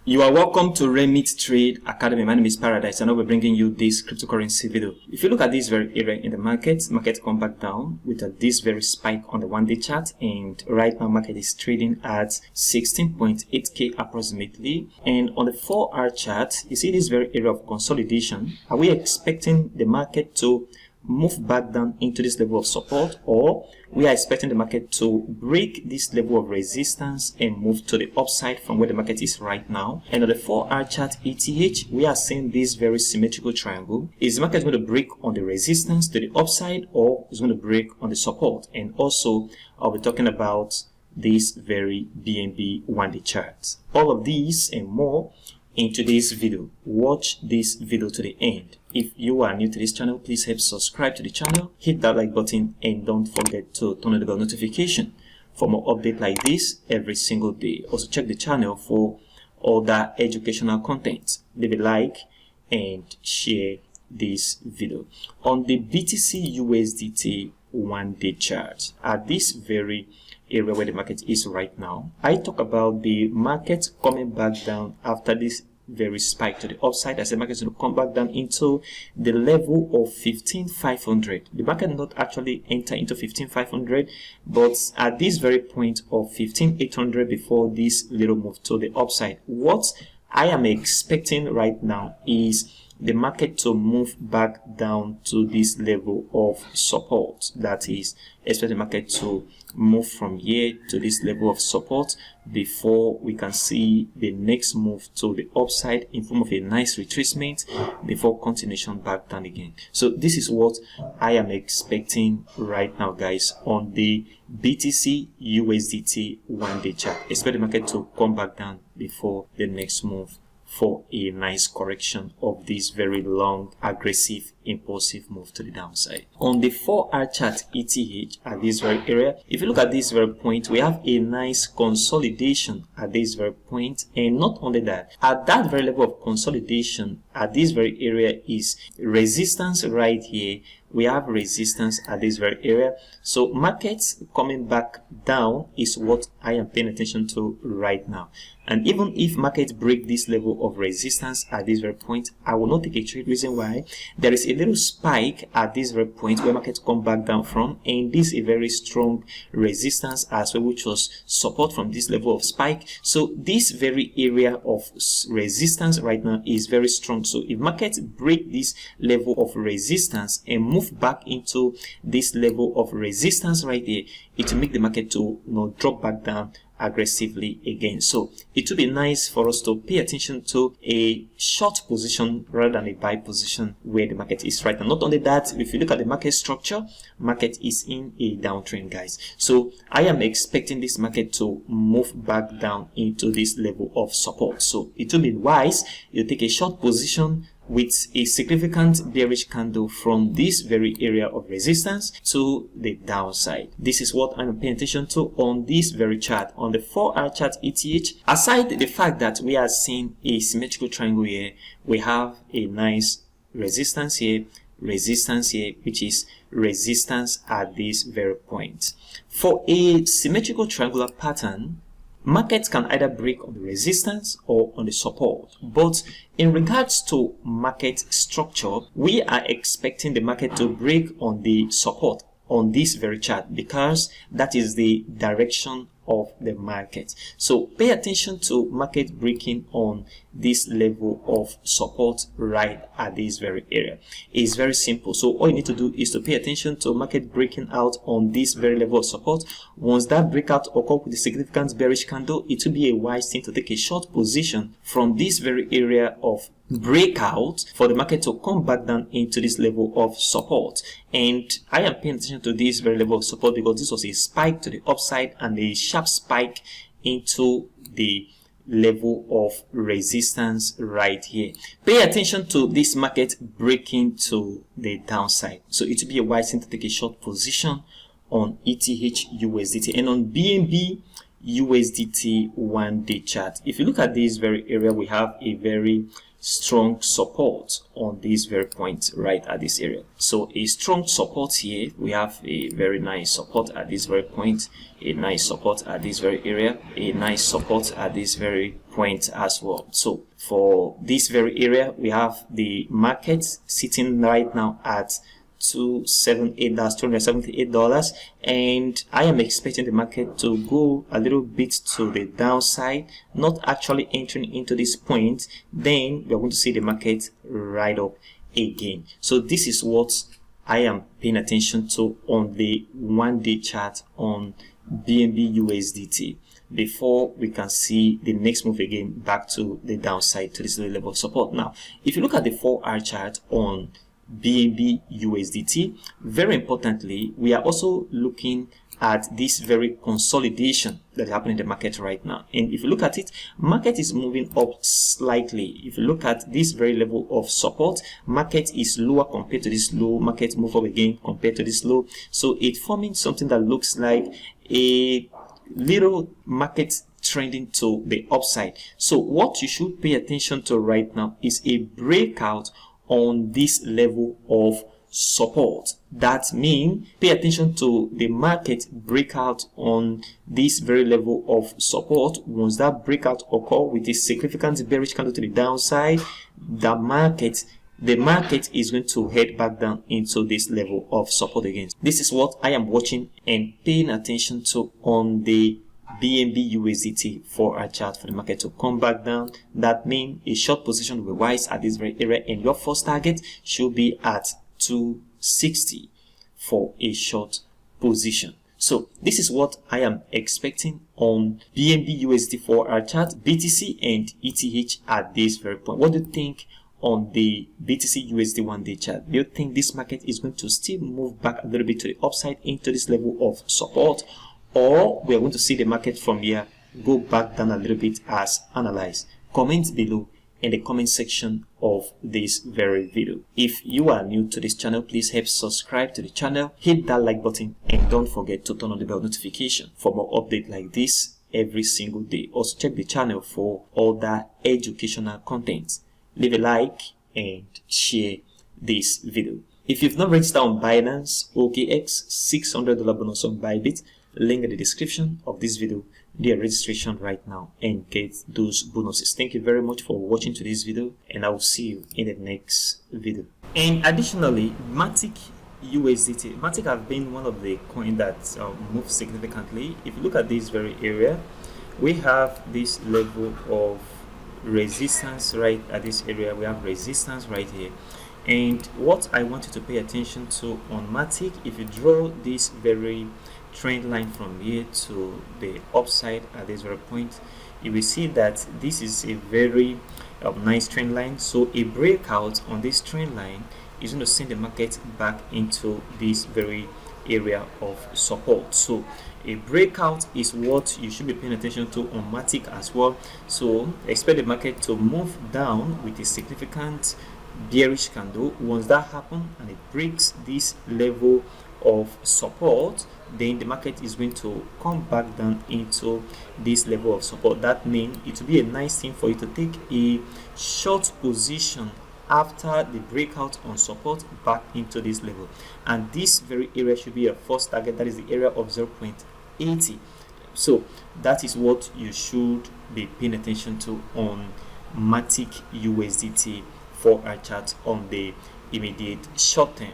You are welcome to Remit Trade Academy. My name is Paradise and I'll be bringing you this cryptocurrency video. If you look at this very area in the market come back down with this very spike on the one-day chart, and right now market is trading at 16.8k approximately. And on the 4-hour chart, you see this very area of consolidation. Are we expecting the market to move back down into this level of support, or we are expecting the market to break this level of resistance and move to the upside from where the market is right now? And on the 4-hour chart ETH, we are seeing this very symmetrical triangle. Is the market going to break on the resistance to the upside, or is going to break on the support? And also I'll be talking about this very BNB one-day chart. All of these and more in today's video. Watch this video to the end. If you are new to this channel, please help subscribe to the channel, hit that like button, and don't forget to turn on the bell notification for more updates like this every single day. Also check the channel for other educational content. Leave a like and share this video. On the BTC USDT one-day chart, at this very area where the market is right now, I talk about the market coming back down after this very spike to the upside. As the market is going to come back down into the level of 15,500. The market did not actually enter into 15,500, but at this very point of 15,800 before this little move to the upside, what I am expecting right now is the market to move back down to this level of support. That is, expect the market to move from here to this level of support before we can see the next move to the upside in form of a nice retracement before continuation back down again. So this is what I am expecting right now, guys, on the BTC USDT one-day chart. Expect the market to come back down before the next move for a nice correction of this very long, aggressive, impulsive move to the downside. On the 4-hour chart ETH, at this very area, if you look at this very point, we have a nice consolidation at this very point. And not only that, at that very level of consolidation, at this very area is resistance right here. We have resistance at this very area. So markets coming back down is what I am paying attention to right now. And even if markets break this level of resistance at this very point, I will not take a trade. Reason why: there is a little spike at this very point where markets come back down from, and this is a very strong resistance as well, which was support from this level of spike. So this very area of resistance right now is very strong. So if markets break this level of resistance and move back into this level of resistance right there, it will make the market to drop back down aggressively again. So it would be nice for us to pay attention to a short position rather than a buy position where the market is right now. Not only that, if you look at the market structure, market is in a downtrend, guys. So I am expecting this market to move back down into this level of support. So it would be wise you take a short position with a significant bearish candle from this very area of resistance to the downside. This is what I'm paying attention to on this very chart. On the 4-hour chart ETH, aside the fact that we are seeing a symmetrical triangle here, we have a nice resistance here, which is resistance at this very point. For a symmetrical triangular pattern, markets can either break on the resistance or on the support. But in regards to market structure, we are expecting the market to break on the support on this very chart, because that is the direction of the market. So pay attention to market breaking on this level of support right at this very area. It's very simple. So all you need to do is to pay attention to market breaking out on this very level of support. Once that breakout occurs with a significant bearish candle, it will be a wise thing to take a short position from this very area of breakout for the market to come back down into this level of support. And I am paying attention to this very level of support because this was a spike to the upside and a sharp spike into the level of resistance right here. Pay attention to this market breaking to the downside. So it will be a wise thing to take a short position on ETH USDT. And on BNB USDT 1-day chart. If you look at this very area, we have a very strong support on this very point right at this area. So a strong support here. We have a very nice support at this very point, a nice support at this very area, a nice support at this very point as well. So for this very area, we have the market sitting right now at $278, and I am expecting the market to go a little bit to the downside, not actually entering into this point. Then we're going to see the market ride up again. So this is what I am paying attention to on the 1-day chart on BNB USDT before we can see the next move again back to the downside to this level of support. Now if you look at the 4-hour chart on BNB USDT, very importantly, we are also looking at this very consolidation that is happening in the market right now. And if you look at it, market is moving up slightly. If you look at this very level of support, market is lower compared to this low, market move up again compared to this low. So it's forming something that looks like a little market trending to the upside. So what you should pay attention to right now is a breakout on this level of support. That means pay attention to the market breakout on this very level of support. Once that breakout occur with a significant bearish candle to the downside, the market is going to head back down into this level of support again. This is what I am watching and paying attention to on the BNB USDT 4-hour chart for the market to come back down. That means a short position will be wise at this very area, and your first target should be at 260 for a short position. So this is what I am expecting on BNB USDT 4-hour chart, BTC and ETH at this very point. What do you think on the BTC USD 1-day chart? Do you think this market is going to still move back a little bit to the upside into this level of support, or we are going to see the market from here go back down a little bit as analyzed? Comment below in the comment section of this very video. If you are new to this channel, please help subscribe to the channel, hit that like button, and don't forget to turn on the bell notification for more updates like this every single day. Also check the channel for other educational content. Leave a like and share this video. If you've not registered on Binance, OKX, $600 bonus on Bybit, link in the description of this video. Do a registration right now and get those bonuses. Thank you very much for watching to this video, and I will see you in the next video. And additionally, Matic USDT. Matic have been one of the coins that moved significantly. If you look at this very area, we have this level of resistance right at this area. We have resistance right here. And what I want you to pay attention to on Matic, if you draw this very trend line from here to the upside at this very point, you will see that this is a very nice trend line. So a breakout on this trend line is going to send the market back into this very area of support. So a breakout is what you should be paying attention to on Matic as well. So expect the market to move down with a significant bearish candle. Once that happens and it breaks this level of support, then the market is going to come back down into this level of support. That means it will be a nice thing for you to take a short position after the breakout on support back into this level, and this very area should be your first target. That is the area of 0.80. so that is what you should be paying attention to on Matic USDT 4-hour chart on the immediate short term.